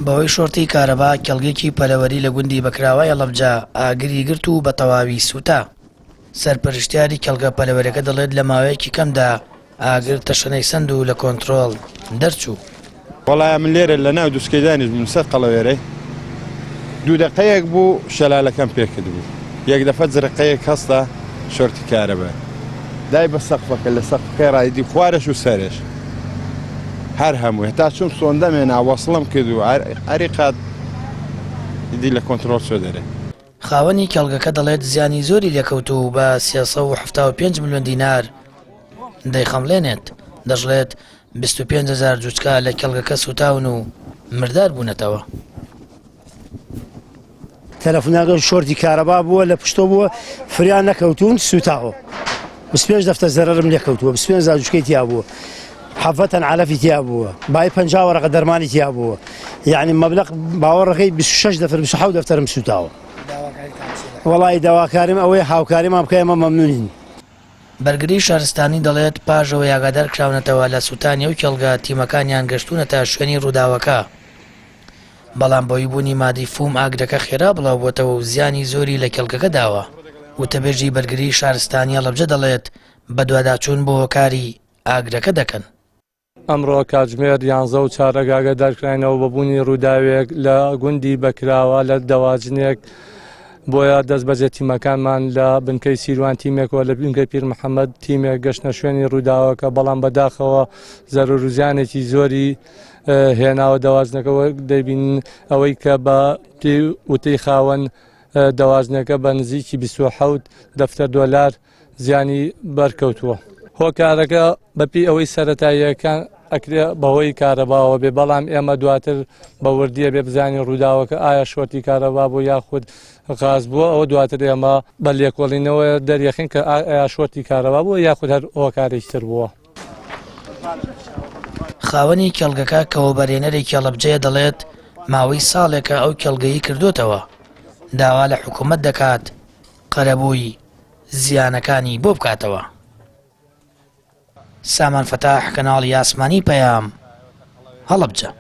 بەهۆی شۆرتی کارەبا کەڵگێکی پەلەوەری لە گوندی بەکراوای هەڵەبجە ئاگری گرت و بە تەواوی سووتا. سەرپەرشتیاری کەڵگە پەلەوەرەکە دەڵێت لە ماوەیەکی کەمدا ئاگر تەشەنەی سند و لە کۆنتڕۆڵ دەرچوو. وەڵای من لێرە لە ناو دووسکەیدانی من سەر قەڵەوێرەی 2 دقەیەک بوو شەلالەکەم پێکرد بوو. یەک دەفە جرقەیەک هەستا شۆرتی کارەبا دای بە سەقفەکە لە سەقفەکەی ڕایدی خوارش و سەرش هەر هەموو هێتا چوم سۆندەمێنا وەسڵم کرد و عەریقات ئیدی لە کۆنتڕۆڵ چۆ دەرێ. خاوەنی کەڵگەکە دەڵێت زیانی زۆری لێکەوت و بە 375 ملیۆن دینار دەیخەمڵێنێت. دەژڵێت 25,000 جوچکە لە کەڵگەکە سوتاون و مردار بوونەتەوە. تەلەفۆناکە شۆرتی کارەبا بووە لە پشتۆ بووە فریان نەکەوتون سوتاوە 25 دەفتە زەرەرم لێکەوتووە 25,000 جوچکەی تیا بووە حەفەتەن علەفی تیا بووە بای 50 وەرەقە دەرمانی تیا بووە یعنی مەبلەغ باوەڕەکەی 26 دەفتەر 27 دەفتەرم سوتاوە. وەڵی داواکاریم ئەوەی هاوکاریمان بکە ئێمە مەمنونین. بەرگری شارستانی دەڵێت پاژەوە یاگادار کراونەتەوە لە سووتانی ئەو کێڵگە تیمەکانیان گەشتونەتە شوێنی ڕووداوەکە. بەڵام بۆی بوونی مادی فوم ئاگرەکە خێرا بڵاو بۆتەوە و زیانی زۆری لە کێڵگەکە داوە. وتەبێژی بەرگری شارستانی هەڵەبجە دەڵێت بە دوواداچوون بۆ هۆکاری ئاگرەکە دەکەن. ئەمڕۆ کاتژمێر 11 و چارەگاگە دەرکراینەوە بەبوونی ڕووداوێک لە گوندی بەکراوە لە دەواجنێک بۆیە دەست بەجێ تیمەکانمان لە بنکەی سیروان تیمێکەوە لە بنکەی پیر محەممەد تیمێک گەشتە شوێنی ڕووداوەکە بەڵام بەداخەوە زەرروزیانێکی زۆری هێناوە دەواجنەکەەوە دەبین ئەوەی کە بە وتەی خاوەن دەواژنەکە بە نزیکی 27 دەفتەر دۆلار زیانی بەرکەوتووە. هۆکارەکە بەپی ئەوەی سەرەتاییەکان ئەکرێ بەهۆی کارەباوە بێ بەڵام ئێمە دواتر بە وردیە بێ بزانین ڕووداوەکە ئایا شۆرتی کارەبا بۆ یاخود غاز بووە ئەوە دواتر ئێمە بە لێکۆڵینەوە دەریەخین کە ئایا شۆرتی کارەبا بووە یاخود هەر هۆکارێکتر بووە. خاوەنی کێڵگەکە کەوەبەرێنەرێکی هەڵەبجەیە دەڵێت ماوەی ساڵێکە ئەو کێڵگەیی کردوتەوە داوا لە حکوومەت دەکات قەرەبووی زیانەکانی بۆ بکاتەوە. سامان فەتاح کەناڵی ئاسمانی پەیام هەڵەبجە.